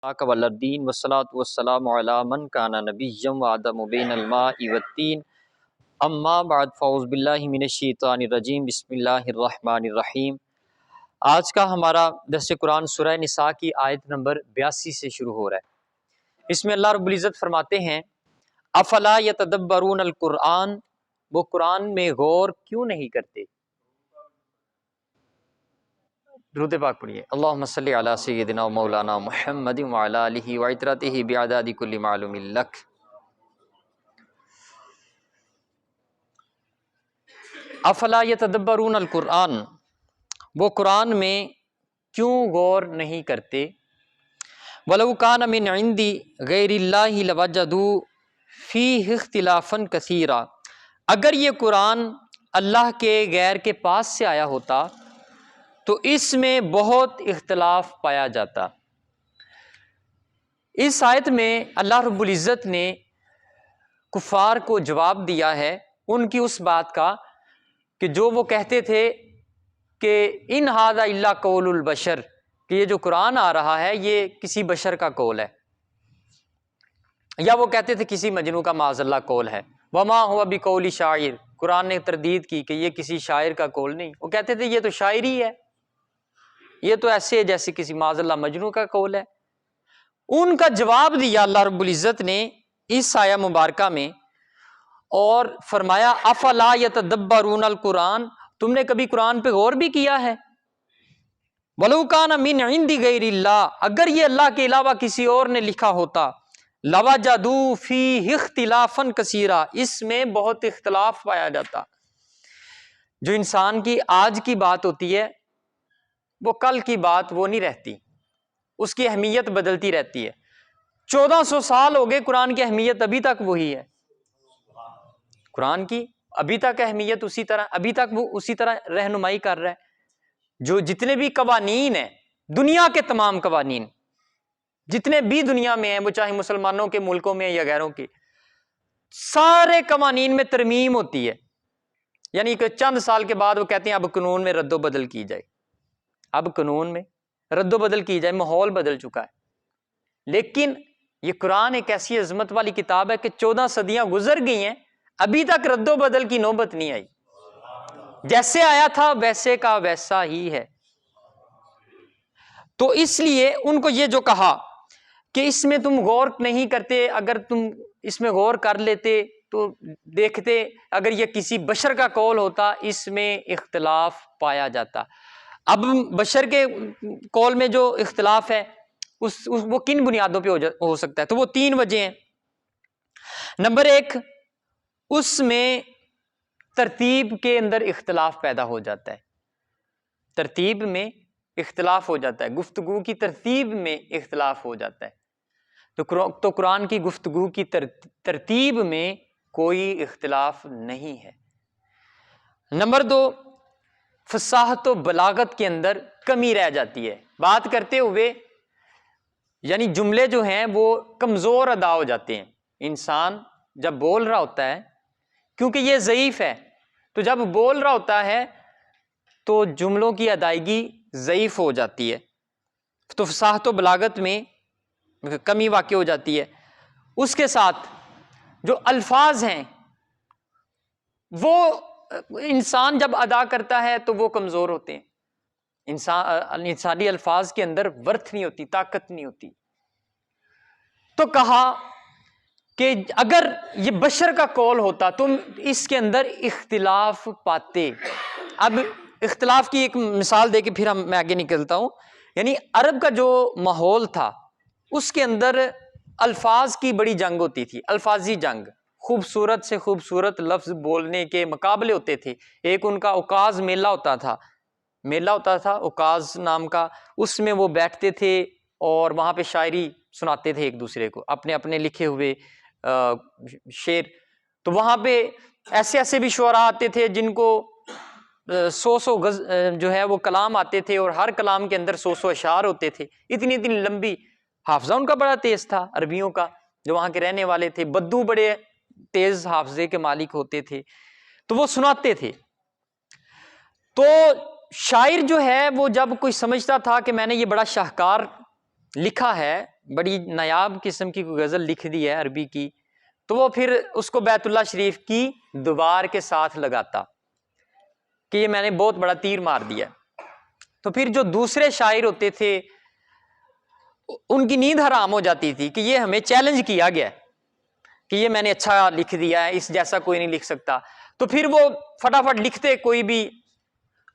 والدین والصلاة والسلام علی من کان نبیا وآدم بین الماء والطین اما بعد فاعوذ باللہ من الشیطان الرجیم بسم اللہ الرحمن الرحیم۔ آج کا ہمارا درس قرآن سورہ نساء کی آیت نمبر 82 سے شروع ہو رہا ہے۔ اس میں اللہ رب العزت فرماتے ہیں افلا یتدبرون القرآن، وہ قرآن میں غور کیوں نہیں کرتے۔ درود پاک پڑھیے۔ اللہم صلی علی سیدنا و مولانا محمد وعلی آلہ وعطرتہ بعدد کل معلوم لک۔ افلا یتدبرون القرآن، وہ قرآن میں کیوں غور نہیں کرتے۔ ولو کان من عند غیر اللہ لوجدوا فیہ اختلافا کثیرا، اگر یہ قرآن اللہ کے غیر کے پاس سے آیا ہوتا تو اس میں بہت اختلاف پایا جاتا۔ اس آیت میں اللہ رب العزت نے کفار کو جواب دیا ہے ان کی اس بات کا کہ جو وہ کہتے تھے کہ ان ھذا الا قول البشر، کہ یہ جو قرآن آ رہا ہے یہ کسی بشر کا قول ہے، یا وہ کہتے تھے کسی مجنون کا معاذ اللہ قول ہے۔ وما هو بقول شاعر، قرآن نے تردید کی کہ یہ کسی شاعر کا قول نہیں، وہ کہتے تھے یہ تو شاعری ہے، یہ تو ایسے جیسے کسی معاذ اللہ مجنون کا قول ہے۔ ان کا جواب دیا اللہ رب العزت نے اس آیہ مبارکہ میں اور فرمایا افلا یتدبرون القرآن، تم نے کبھی قرآن پہ غور بھی کیا ہے۔ ولو کان من عند غیر اللہ، اگر یہ اللہ کے علاوہ کسی اور نے لکھا ہوتا لوجدوا فیہ اختلافا کثیرا، اس میں بہت اختلاف پایا جاتا۔ جو انسان کی آج کی بات ہوتی ہے وہ کل کی بات وہ نہیں رہتی، اس کی اہمیت بدلتی رہتی ہے۔ 1400 سال ہو گئے قرآن کی اہمیت ابھی تک وہی ہے، قرآن کی ابھی تک اہمیت اسی طرح، ابھی تک وہ اسی طرح رہنمائی کر رہا ہے۔ جو جتنے بھی قوانین ہیں، دنیا کے تمام قوانین جتنے بھی دنیا میں ہیں، وہ چاہے مسلمانوں کے ملکوں میں یا غیروں کے، سارے قوانین میں ترمیم ہوتی ہے، یعنی کہ چند سال کے بعد وہ کہتے ہیں اب قانون میں رد و بدل کی جائے، اب قانون میں رد و بدل کی جائے، ماحول بدل چکا ہے۔ لیکن یہ قرآن ایک ایسی عظمت والی کتاب ہے کہ 14 صدیاں گزر گئی ہیں، ابھی تک رد و بدل کی نوبت نہیں آئی، جیسے آیا تھا ویسے کا ویسا ہی ہے۔ تو اس لیے ان کو یہ جو کہا کہ اس میں تم غور نہیں کرتے، اگر تم اس میں غور کر لیتے تو دیکھتے اگر یہ کسی بشر کا قول ہوتا اس میں اختلاف پایا جاتا۔ اب بشر کے قول میں جو اختلاف ہے وہ کن بنیادوں پہ ہو سکتا ہے، تو وہ 3 وجہ ہیں۔ نمبر 1، اس میں ترتیب کے اندر اختلاف پیدا ہو جاتا ہے، ترتیب میں اختلاف ہو جاتا ہے، گفتگو کی ترتیب میں اختلاف ہو جاتا ہے۔ تو قرآن کی گفتگو کی ترتیب میں کوئی اختلاف نہیں ہے۔ نمبر 2، فصاحت و بلاغت کے اندر کمی رہ جاتی ہے، بات کرتے ہوئے یعنی جملے جو ہیں وہ کمزور ادا ہو جاتے ہیں۔ انسان جب بول رہا ہوتا ہے، کیونکہ یہ ضعیف ہے، تو جب بول رہا ہوتا ہے تو جملوں کی ادائیگی ضعیف ہو جاتی ہے، تو فصاحت و بلاغت میں کمی واقع ہو جاتی ہے۔ اس کے ساتھ جو الفاظ ہیں وہ انسان جب ادا کرتا ہے تو وہ کمزور ہوتے ہیں، انسانی الفاظ کے اندر ورتھ نہیں ہوتی، طاقت نہیں ہوتی۔ تو کہا کہ اگر یہ بشر کا قول ہوتا تم اس کے اندر اختلاف پاتے۔ اب اختلاف کی ایک مثال دے کے پھر میں آگے نکلتا ہوں۔ یعنی عرب کا جو ماحول تھا اس کے اندر الفاظ کی بڑی جنگ ہوتی تھی، الفاظی جنگ، خوبصورت سے خوبصورت لفظ بولنے کے مقابلے ہوتے تھے۔ ایک ان کا اوکاز میلہ ہوتا تھا اوکاز نام کا، اس میں وہ بیٹھتے تھے اور وہاں پہ شاعری سناتے تھے ایک دوسرے کو، اپنے اپنے لکھے ہوئے شعر۔ تو وہاں پہ ایسے ایسے بھی شعراء آتے تھے جن کو 100 غز جو ہے وہ کلام آتے تھے، اور ہر کلام کے اندر 100 اشعار ہوتے تھے، اتنی لمبی۔ حافظہ ان کا بڑا تیز تھا، عربیوں کا جو وہاں کے رہنے والے تھے، بدو بڑے تیز حافظے کے مالک ہوتے تھے، تو وہ سناتے تھے۔ تو شاعر جو ہے وہ جب کوئی سمجھتا تھا کہ میں نے یہ بڑا شاہکار لکھا ہے، بڑی نایاب قسم کی کوئی غزل لکھ دی ہے عربی کی، تو وہ پھر اس کو بیت اللہ شریف کی دیوار کے ساتھ لگاتا کہ یہ میں نے بہت بڑا تیر مار دیا۔ تو پھر جو دوسرے شاعر ہوتے تھے ان کی نیند حرام ہو جاتی تھی کہ یہ ہمیں چیلنج کیا گیا ہے کہ یہ میں نے اچھا لکھ دیا ہے، اس جیسا کوئی نہیں لکھ سکتا، تو پھر وہ فٹافٹ لکھتے کوئی بھی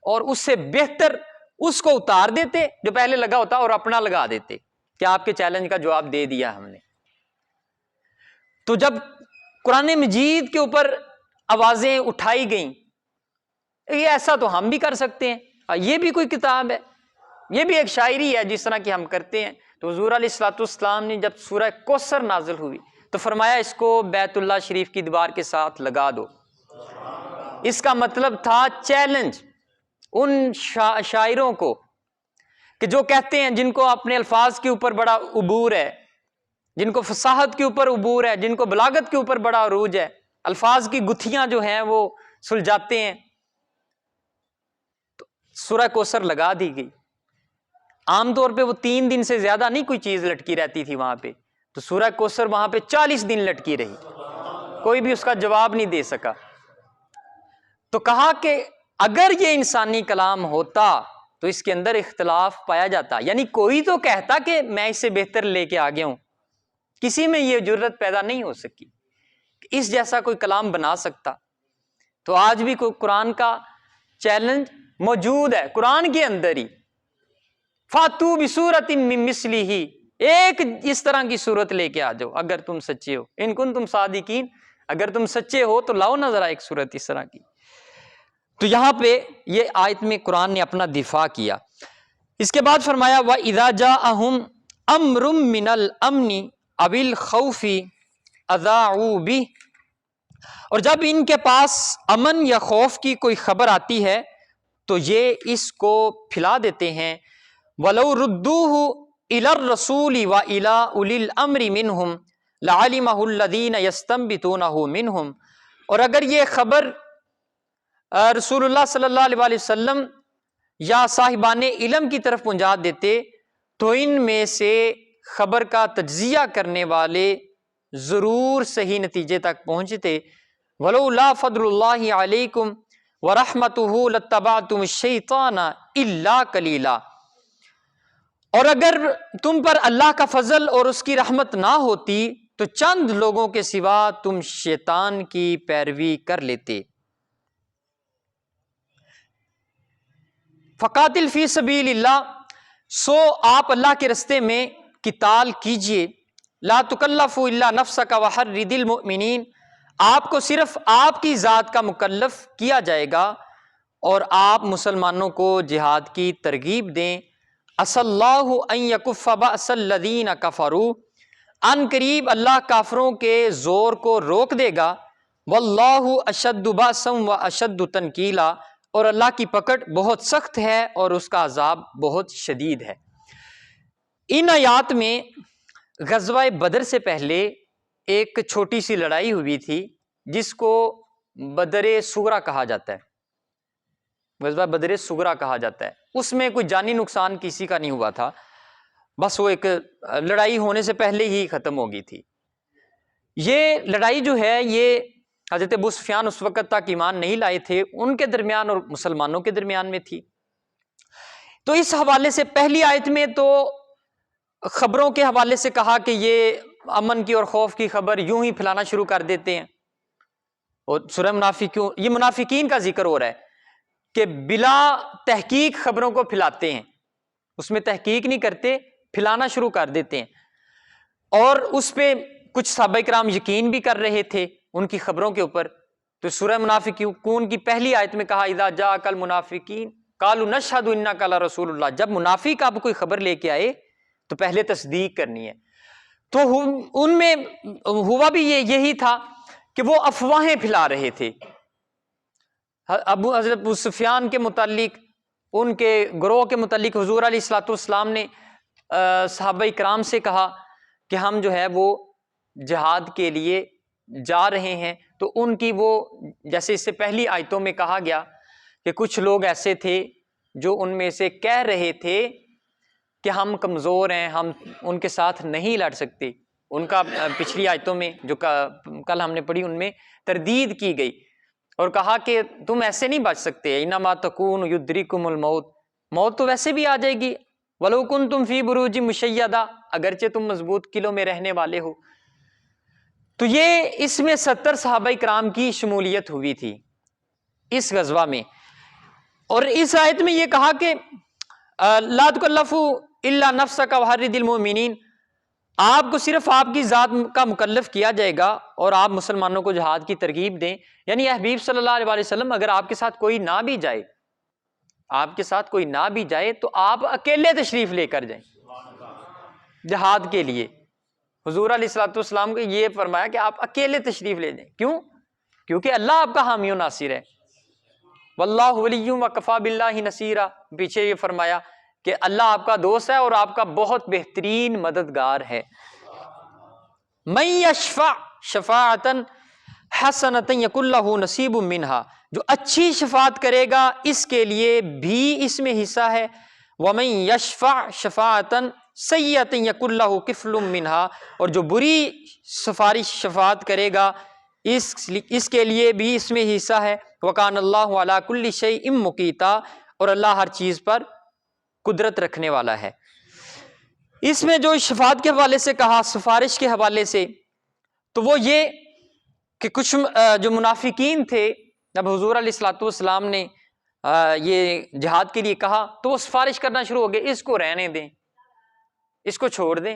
اور اس سے بہتر اس کو اتار دیتے جو پہلے لگا ہوتا اور اپنا لگا دیتے کہ آپ کے چیلنج کا جواب دے دیا ہم نے۔ تو جب قرآن مجید کے اوپر آوازیں اٹھائی گئیں، یہ ایسا تو ہم بھی کر سکتے ہیں، یہ بھی کوئی کتاب ہے، یہ بھی ایک شاعری ہے جس طرح کہ ہم کرتے ہیں۔ تو حضور علیہ الصلوۃ والسلام نے جب سورہ کوثر نازل ہوئی تو فرمایا اس کو بیت اللہ شریف کی دیوار کے ساتھ لگا دو۔ اس کا مطلب تھا چیلنج ان شاعروں کو کہ جو کہتے ہیں، جن کو اپنے الفاظ کے اوپر بڑا عبور ہے، جن کو فصاحت کے اوپر عبور ہے، جن کو بلاغت کے اوپر بڑا عروج ہے، الفاظ کی گتھیاں جو ہیں وہ سلجھاتے ہیں، تو سورہ کوثر لگا دی گئی۔ عام طور پہ وہ 3 دن سے زیادہ نہیں کوئی چیز لٹکی رہتی تھی وہاں پہ، تو سورہ کوثر وہاں پہ 40 دن لٹکی رہی، کوئی بھی اس کا جواب نہیں دے سکا۔ تو کہا کہ اگر یہ انسانی کلام ہوتا تو اس کے اندر اختلاف پایا جاتا، یعنی کوئی تو کہتا کہ میں اس سے بہتر لے کے آ گیا ہوں، کسی میں یہ جرت پیدا نہیں ہو سکی کہ اس جیسا کوئی کلام بنا سکتا۔ تو آج بھی قرآن کا چیلنج موجود ہے قرآن کے اندر ہی، فاتو بسورۃ من مثلہ، ایک اس طرح کی صورت لے کے آ جاؤ اگر تم سچے ہو، ان کنتم صادقین، اگر تم سچے ہو تو لاؤ نہ ذرا ایک صورت اس طرح کی۔ تو یہاں پہ یہ آیت میں قرآن نے اپنا دفاع کیا۔ اس کے بعد فرمایا وَإِذَا جَاءَهُمْ أَمْرٌ مِّنَ الْأَمْنِ أَوِ الْخَوْفِ أَذَاعُوا بِهِ، اور جب ان کے پاس امن یا خوف کی کوئی خبر آتی ہے تو یہ اس کو پھیلا دیتے ہیں۔ وَلَوْ رُدُّوهُ إِلَى الرَّسُولِ وَإِلَى أُولِي الْأَمْرِ مِنْهُمْ لَعَلِمَهُ الَّذِينَ يَسْتَنبِطُونَهُ مِنْهُمْ، اور اگر یہ خبر رسول اللہ صلی اللہ علیہ وسلم یا صاحبان علم کی طرف پہنچا دیتے تو ان میں سے خبر کا تجزیہ کرنے والے ضرور صحیح نتیجے تک پہنچتے۔ وَلَوْلَا فَضْلُ اللَّهِ عَلَيْكُمْ وَرَحْمَتُهُ لَاتَّبَعْتُمُ الشَّيْطَانَ إِلَّا قَلِيلًا، اور اگر تم پر اللہ کا فضل اور اس کی رحمت نہ ہوتی تو چند لوگوں کے سوا تم شیطان کی پیروی کر لیتے۔ فقاتل فی سبیل اللہ، سو آپ اللہ کے رستے میں قتال کیجئے۔ لا تکلف الا نفسک وحرد المؤمنین، آپ کو صرف آپ کی ذات کا مکلف کیا جائے گا اور آپ مسلمانوں کو جہاد کی ترغیب دیں۔ عسى اللہ ان یکف بأس الذین کفروا، ان قریب اللہ کافروں کے زور کو روک دے گا۔ واللہ اشد بأسا واشد تنکیلا، اور اللہ کی پکڑ بہت سخت ہے اور اس کا عذاب بہت شدید ہے۔ ان آیات میں غزوہ بدر سے پہلے ایک چھوٹی سی لڑائی ہوئی تھی جس کو بدر صغریٰ کہا جاتا ہے، غزوہ بدر صغریٰ کہا جاتا ہے۔ اس میں کوئی جانی نقصان کسی کا نہیں ہوا تھا، بس وہ ایک لڑائی ہونے سے پہلے ہی ختم ہو گئی تھی۔ یہ لڑائی جو ہے یہ حضرت ابو سفیان اس وقت تک ایمان نہیں لائے تھے، ان کے درمیان اور مسلمانوں کے درمیان میں تھی۔ تو اس حوالے سے پہلی آیت میں تو خبروں کے حوالے سے کہا کہ یہ امن کی اور خوف کی خبر یوں ہی پھیلانا شروع کر دیتے ہیں، اور سورہ منافقون، یہ منافقین کا ذکر ہو رہا ہے کہ بلا تحقیق خبروں کو پھیلاتے ہیں، اس میں تحقیق نہیں کرتے، پھیلانا شروع کر دیتے ہیں، اور اس پہ کچھ صحابہ کرام یقین بھی کر رہے تھے ان کی خبروں کے اوپر۔ تو سورہ منافقون کی پہلی آیت میں کہا اذا جاءک المنافقین قالوا نشہد انک لرسول اللہ، جب منافق آپ کوئی خبر لے کے آئے تو پہلے تصدیق کرنی ہے۔ تو ان میں ہوا بھی یہی تھا کہ وہ افواہیں پھیلا رہے تھے حضرت ابو سفیان کے متعلق، ان کے گروہ کے متعلق۔ حضور علیہ الصلوۃ والسلام نے صحابہ کرام سے کہا کہ ہم جو ہے وہ جہاد کے لیے جا رہے ہیں، تو ان کی وہ جیسے اس سے پہلی آیتوں میں کہا گیا کہ کچھ لوگ ایسے تھے جو ان میں سے کہہ رہے تھے کہ ہم کمزور ہیں، ہم ان کے ساتھ نہیں لڑ سکتے. ان کا پچھلی آیتوں میں جو کل ہم نے پڑھی ان میں تردید کی گئی اور کہا کہ تم ایسے نہیں بچ سکتے. انما تکون یدرککم الموت، موت تو ویسے بھی آ جائے گی. ولو کنتم فی بروج مشیدہ، اگرچہ تم مضبوط قلعوں میں رہنے والے ہو. تو یہ اس میں 70 صحابہ کرام کی شمولیت ہوئی تھی اس غزوہ میں. اور اس آیت میں یہ کہا کہ لا تکلف الا نفسک وحرد المؤمنین، آپ کو صرف آپ کی ذات کا مکلف کیا جائے گا اور آپ مسلمانوں کو جہاد کی ترغیب دیں. یعنی حبیب صلی اللہ علیہ وسلم اگر آپ کے ساتھ کوئی نہ بھی جائے، آپ کے ساتھ کوئی نہ بھی جائے تو آپ اکیلے تشریف لے کر جائیں جہاد کے لیے. حضور علیہ الصلوۃ والسلام کو یہ فرمایا کہ آپ اکیلے تشریف لے جائیں. کیوں؟ کیونکہ اللہ آپ کا حامی و ناصر ہے. واللہ ولی وکفی باللہ نصیرا، پیچھے یہ فرمایا کہ اللہ آپ کا دوست ہے اور آپ کا بہت بہترین مددگار ہے. من یشفع شفاعتا حسنۃ یکن لہ نصیب منہا، جو اچھی شفاعت کرے گا اس کے لیے بھی اس میں حصہ ہے. ومن یشفع شفاعتا سیئۃ یکن لہ کفل منہا، اور جو بری سفارش شفاعت کرے گا اس کے لیے بھی اس میں حصہ ہے. وکان اللہ علی کل شیء مقیتا، اور اللہ ہر چیز پر قدرت رکھنے والا ہے. اس میں جو شفاعت کے حوالے سے کہا، سفارش کے حوالے سے، تو وہ یہ کہ کچھ جو منافقین تھے جب حضور علیہ الصلوۃ والسلام نے یہ جہاد کے لیے کہا تو وہ سفارش کرنا شروع ہو گئے، اس کو رہنے دیں، اس کو چھوڑ دیں،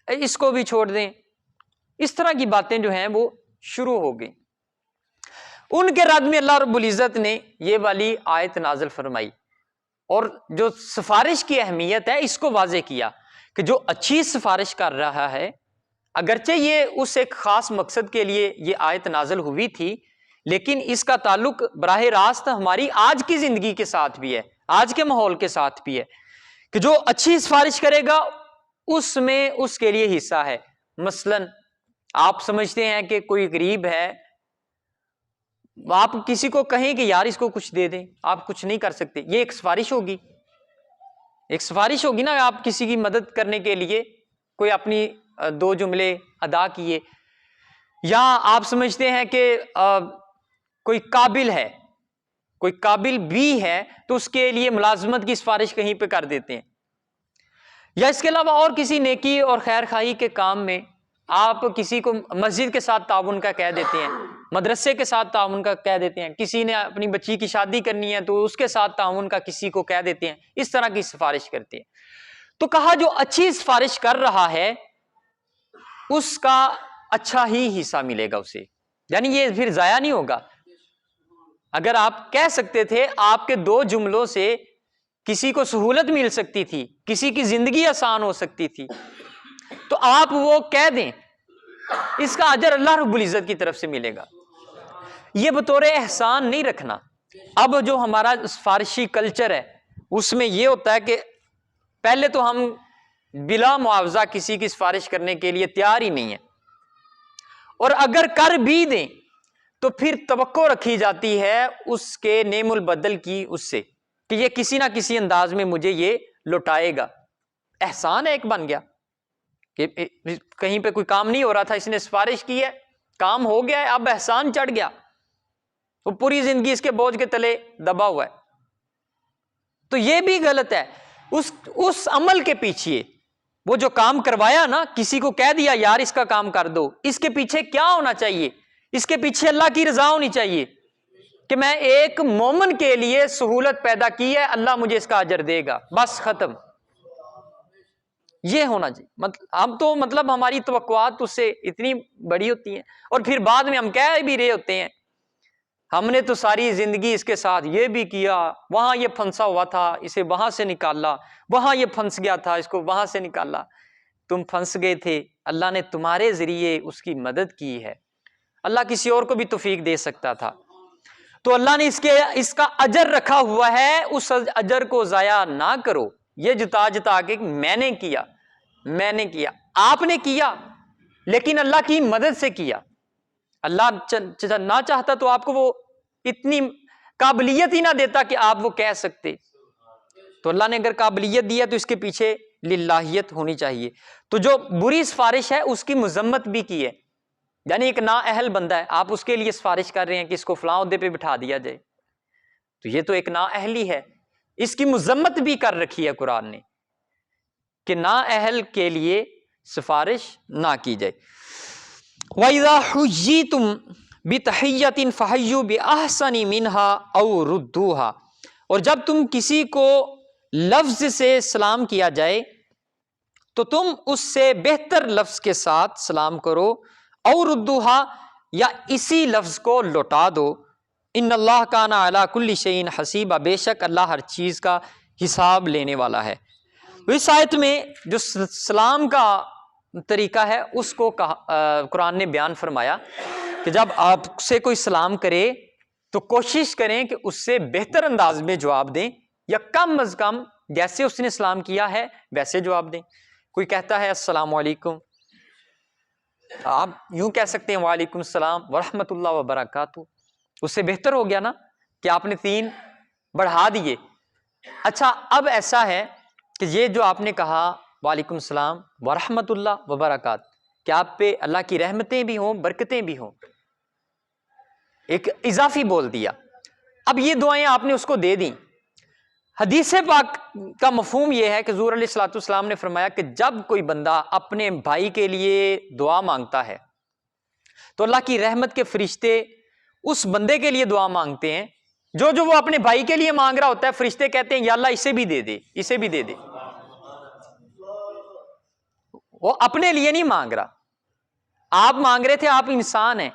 اس کو بھی چھوڑ دیں. اس طرح کی باتیں جو ہیں وہ شروع ہو گئی. ان کے رد میں اللہ رب العزت نے یہ والی آیت نازل فرمائی اور جو سفارش کی اہمیت ہے اس کو واضح کیا کہ جو اچھی سفارش کر رہا ہے، اگرچہ یہ اس ایک خاص مقصد کے لیے یہ آیت نازل ہوئی تھی، لیکن اس کا تعلق براہ راست ہماری آج کی زندگی کے ساتھ بھی ہے، آج کے ماحول کے ساتھ بھی ہے کہ جو اچھی سفارش کرے گا اس میں اس کے لیے حصہ ہے. مثلا آپ سمجھتے ہیں کہ کوئی غریب ہے، آپ کسی کو کہیں کہ یار اس کو کچھ دے دیں، آپ کچھ نہیں کر سکتے، یہ ایک سفارش ہوگی، ایک سفارش ہوگی نا. آپ کسی کی مدد کرنے کے لیے کوئی اپنی 2 جملے ادا کیے. یا آپ سمجھتے ہیں کہ کوئی قابل ہے، کوئی قابل بھی ہے تو اس کے لیے ملازمت کی سفارش کہیں پہ کر دیتے ہیں. یا اس کے علاوہ اور کسی نیکی اور خیر خواہی کے کام میں آپ کسی کو مسجد کے ساتھ تعاون کا کہہ دیتے ہیں، مدرسے کے ساتھ تعاون کا کہہ دیتے ہیں، کسی نے اپنی بچی کی شادی کرنی ہے تو اس کے ساتھ تعاون کا کسی کو کہہ دیتے ہیں، اس طرح کی سفارش کرتے ہیں. تو کہا جو اچھی سفارش کر رہا ہے اس کا اچھا ہی حصہ ملے گا اسے، یعنی یہ پھر ضائع نہیں ہوگا. اگر آپ کہہ سکتے تھے آپ کے 2 جملوں سے کسی کو سہولت مل سکتی تھی، کسی کی زندگی آسان ہو سکتی تھی، تو آپ وہ کہہ دیں، اس کا اجر اللہ رب العزت کی طرف سے ملے گا. یہ بطور احسان نہیں رکھنا. اب جو ہمارا سفارشی کلچر ہے اس میں یہ ہوتا ہے کہ پہلے تو ہم بلا معاوضہ کسی کی سفارش کرنے کے لیے تیار ہی نہیں ہیں، اور اگر کر بھی دیں تو پھر توقع رکھی جاتی ہے اس کے نعم البدل کی، اس سے کہ یہ کسی نہ کسی انداز میں مجھے یہ لوٹائے گا. احسان ایک بن گیا کہ کہیں پہ کوئی کام نہیں ہو رہا تھا، اس نے سفارش کی ہے، کام ہو گیا ہے، اب احسان چڑھ گیا، وہ پوری زندگی اس کے بوجھ کے تلے دبا ہوا ہے. تو یہ بھی غلط ہے. اس عمل کے پیچھے وہ جو کام کروایا نا، کسی کو کہہ دیا یار اس کا کام کر دو، اس کے پیچھے کیا ہونا چاہیے؟ اس کے پیچھے اللہ کی رضا ہونی چاہیے کہ میں ایک مومن کے لیے سہولت پیدا کی ہے، اللہ مجھے اس کا اجر دے گا، بس ختم. یہ ہونا چاہیے. ہم تو ہماری توقعات اس سے اتنی بڑی ہوتی ہیں اور پھر بعد میں ہم کہہ بھی رہے ہوتے ہیں ہم نے تو ساری زندگی اس کے ساتھ یہ بھی کیا، وہاں یہ پھنسا ہوا تھا اسے وہاں سے نکالا، وہاں یہ پھنس گیا تھا اس کو وہاں سے نکالا. تم پھنس گئے تھے، اللہ نے تمہارے ذریعے اس کی مدد کی ہے. اللہ کسی اور کو بھی توفیق دے سکتا تھا. تو اللہ نے اس کا اجر رکھا ہوا ہے، اس اجر کو ضائع نہ کرو. یہ جتا کے میں نے کیا، آپ نے کیا لیکن اللہ کی مدد سے کیا. اللہ نہ چاہتا تو آپ کو وہ اتنی قابلیت ہی نہ دیتا کہ آپ وہ کہہ سکتے. تو اللہ نے اگر قابلیت دیا تو اس کے پیچھے للہیت ہونی چاہیے. تو جو بری سفارش ہے اس کی مذمت بھی کی ہے، یعنی ایک نااہل بندہ ہے، آپ اس کے لیے سفارش کر رہے ہیں کہ اس کو فلاں عہدے پہ بٹھا دیا جائے، تو یہ تو ایک نااہلی ہے، اس کی مذمت بھی کر رکھی ہے قرآن نے کہ نااہل کے لیے سفارش نہ کی جائے. وَإِذَا حُيِّيتُم بِتَحِيَّةٍ فَحَيُّوا بِأَحْسَنِ مِنْهَا أَوْ رُدُّوهَا، اور جب تم کسی کو لفظ سے سلام کیا جائے تو تم اس سے بہتر لفظ کے ساتھ سلام کرو، او ردوہا، یا اسی لفظ کو لوٹا دو. ان اللہ کان علی کل شیء حسیبا، بے شک اللہ ہر چیز کا حساب لینے والا ہے. اس آیت میں جو سلام کا طریقہ ہے اس کو قرآن نے بیان فرمایا کہ جب آپ سے کوئی سلام کرے تو کوشش کریں کہ اس سے بہتر انداز میں جواب دیں، یا کم از کم جیسے اس نے سلام کیا ہے ویسے جواب دیں. کوئی کہتا ہے السلام علیکم، آپ یوں کہہ سکتے ہیں وعلیکم السلام ورحمۃ اللہ وبرکاتہ، اس سے بہتر ہو گیا نا کہ آپ نے 3 بڑھا دیے. اچھا اب ایسا ہے کہ یہ جو آپ نے کہا وعلیکم السلام ورحمۃ اللہ وبرکاتہ، کہ آپ پہ اللہ کی رحمتیں بھی ہوں برکتیں بھی ہوں، ایک اضافی بول دیا. اب یہ دعائیں آپ نے اس کو دے دیں. حدیث پاک کا مفہوم یہ ہے کہ حضور علیہ الصلوۃ والسلام نے فرمایا کہ جب کوئی بندہ اپنے بھائی کے لیے دعا مانگتا ہے تو اللہ کی رحمت کے فرشتے اس بندے کے لیے دعا مانگتے ہیں، جو وہ اپنے بھائی کے لیے مانگ رہا ہوتا ہے فرشتے کہتے ہیں یا اللہ اسے بھی دے دے، اسے بھی دے دے. وہ اپنے لیے نہیں مانگ رہا، آپ مانگ رہے تھے، آپ انسان ہیں،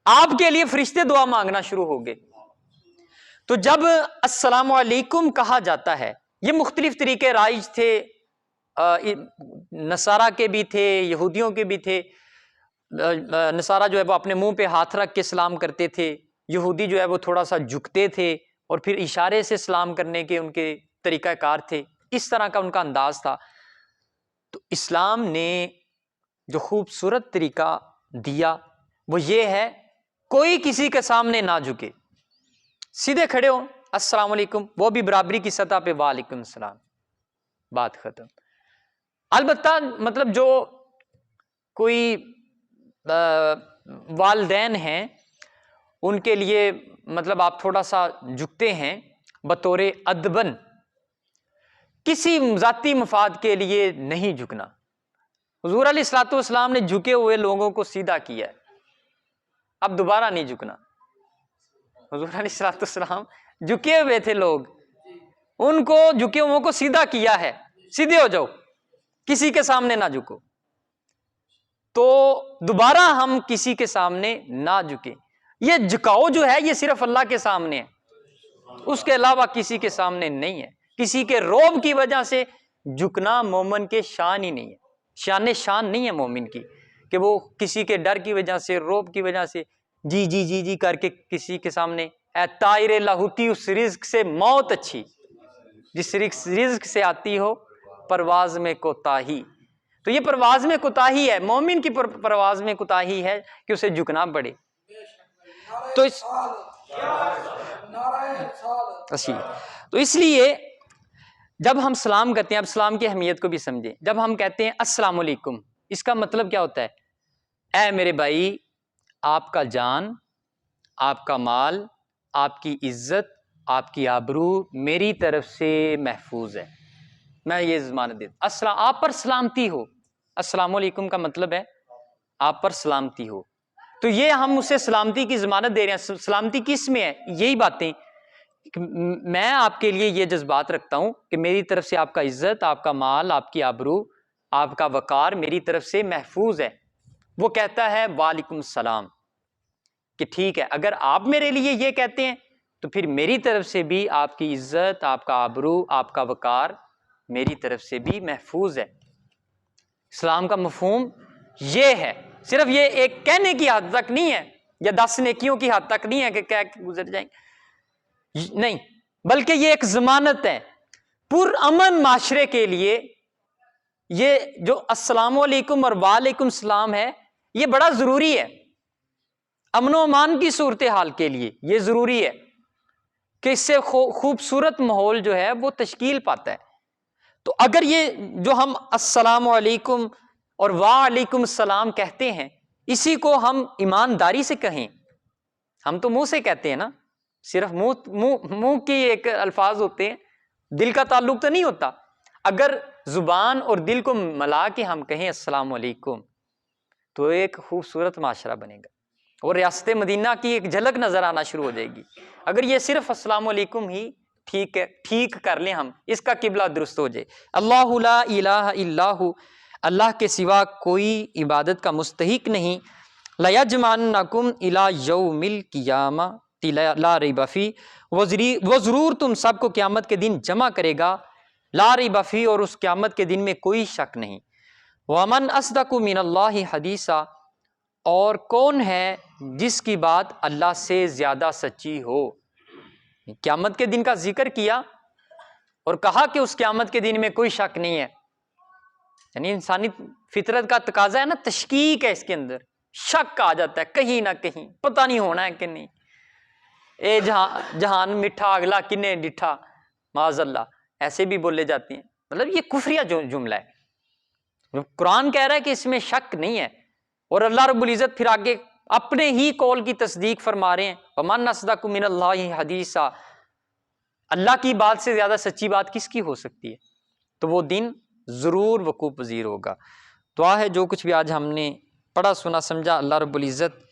آپ کے لیے فرشتے دعا مانگنا شروع ہو گئے. تو جب السلام علیکم کہا جاتا ہے، یہ مختلف طریقے رائج تھے، نصارہ کے بھی تھے، یہودیوں کے بھی تھے. نصارہ جو ہے وہ اپنے منہ پہ ہاتھ رکھ کے سلام کرتے تھے، یہودی جو ہے وہ تھوڑا سا جھکتے تھے اور پھر اشارے سے سلام کرنے کے ان کے طریقہ کار تھے، اس طرح کا ان کا انداز تھا. تو اسلام نے جو خوبصورت طریقہ دیا وہ یہ ہے کوئی کسی کے سامنے نہ جھکے، سیدھے کھڑے ہو السلام علیکم، وہ بھی برابری کی سطح پہ وعلیکم السلام، بات ختم. البتہ مطلب جو کوئی والدین ہیں ان کے لیے مطلب آپ تھوڑا سا جھکتے ہیں بطور ادبن، کسی ذاتی مفاد کے لیے نہیں جھکنا. حضور علیہ الصلوۃ والسلام نے جھکے ہوئے لوگوں کو سیدھا کیا ہے، اب دوبارہ نہیں جھکنا. حضور علیہ الصلوۃ والسلام جھکے ہوئے تھے، لوگ ان کو جھکے ہوئے کو سیدھا کیا ہے، سیدھے ہو جاؤ، کسی کے سامنے نہ جھکو. تو دوبارہ ہم کسی کے سامنے نہ جھکیں. یہ جھکاؤ جو ہے یہ صرف اللہ کے سامنے ہے، اس کے علاوہ کسی کے سامنے نہیں ہے. کسی کے روب کی وجہ سے جھکنا مومن کے شان ہی نہیں ہے، شان نہیں ہے مومن کی کہ وہ کسی کے ڈر کی وجہ سے، روب کی وجہ سے جی جی جی جی کر کے کسی کے سامنے. اے طائر لاہوتی، اس رزق سے موت اچھی جس رزق سے آتی ہو پرواز میں کوتاہی. تو یہ پرواز میں کوتاہی ہے، مومن کی پرواز میں کوتاہی ہے کہ اسے جھکنا پڑے. تو اس لیے جب ہم سلام کرتے ہیں، اب سلام کی اہمیت کو بھی سمجھیں. جب ہم کہتے ہیں السلام علیکم، اس کا مطلب کیا ہوتا ہے؟ اے میرے بھائی، آپ کا جان، آپ کا مال، آپ کی عزت، آپ کی آبرو میری طرف سے محفوظ ہے، میں یہ ضمانت دیتا. آپ پر سلامتی ہو. السلام علیکم کا مطلب ہے آپ پر سلامتی ہو. تو یہ ہم اسے سلامتی کی ضمانت دے رہے ہیں. سلامتی کس میں ہے؟ یہی باتیں کہ میں آپ کے لیے یہ جذبات رکھتا ہوں کہ میری طرف سے آپ کا عزت، آپ کا مال، آپ کی آبرو، آپ کا وقار میری طرف سے محفوظ ہے. وہ کہتا ہے وعلیکم السلام، کہ ٹھیک ہے اگر آپ میرے لیے یہ کہتے ہیں تو پھر میری طرف سے بھی آپ کی عزت، آپ کا آبرو، آپ کا وقار میری طرف سے بھی محفوظ ہے. اسلام کا مفہوم یہ ہے، صرف یہ ایک کہنے کی حد تک نہیں ہے یا 10 نیکیوں کی حد تک نہیں ہے کہ کہہ کے گزر جائیں، نہیں، بلکہ یہ ایک ضمانت ہے پرامن معاشرے کے لیے. یہ جو السلام علیکم اور وعلیکم السلام ہے یہ بڑا ضروری ہے امن و امان کی صورتحال کے لیے. یہ ضروری ہے کہ اس سے خوبصورت ماحول جو ہے وہ تشکیل پاتا ہے۔ تو اگر یہ جو ہم السلام علیکم اور وعلیکم السلام کہتے ہیں، اسی کو ہم ایمانداری سے کہیں، ہم تو منہ سے کہتے ہیں نا، صرف منہ کی ایک الفاظ ہوتے ہیں، دل کا تعلق تو نہیں ہوتا۔ اگر زبان اور دل کو ملا کے ہم کہیں السلام علیکم تو ایک خوبصورت معاشرہ بنے گا اور ریاست مدینہ کی ایک جھلک نظر آنا شروع ہو جائے گی۔ اگر یہ صرف السلام علیکم ہی ٹھیک کر لیں ہم، اس کا قبلہ درست ہو جائے۔ اللہ لا الہ الا ہو، اللہ کے سوا کوئی عبادت کا مستحق نہیں۔ لیجمعنکم الی یوم القیامہ لا ریب فیہ، وہ ضرور تم سب کو قیامت کے دن جمع کرے گا، لا ریب فیہ، اور اس قیامت کے دن میں کوئی شک نہیں۔ ومن اصدق من اللہ حدیثا، اور کون ہے جس کی بات اللہ سے زیادہ سچی ہو۔ قیامت کے دن کا ذکر کیا اور کہا کہ اس قیامت کے دن میں کوئی شک نہیں ہے، یعنی انسانی فطرت کا تقاضا ہے نا، تشکیک ہے اس کے اندر، شک آ جاتا ہے کہیں نہ کہیں، پتہ نہیں ہونا ہے کہ نہیں، اے جہان میٹھا اگلا کنے ڈٹھا، معاذ اللہ، ایسے بھی بولے جاتے ہیں۔ مطلب یہ کفریہ جملہ ہے۔ قرآن کہہ رہا ہے کہ اس میں شک نہیں ہے، اور اللہ رب العزت پھر آگے اپنے ہی قول کی تصدیق فرما رہے ہیں، وَمَنْ أَصْدَقُ مِنَ اللَّهِ حَدِيثًا، اللہ کی بات سے زیادہ سچی بات کس کی ہو سکتی ہے؟ تو وہ دن ضرور وقوع پذیر ہوگا۔ دعا ہے جو کچھ بھی آج ہم نے پڑھا سنا سمجھا، اللہ رب العزت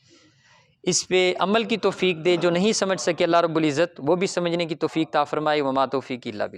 اس پہ عمل کی توفیق دے، جو نہیں سمجھ سکے اللہ رب العزت وہ بھی سمجھنے کی توفیق عطا فرمائے۔ وما توفیقی الا باللہ۔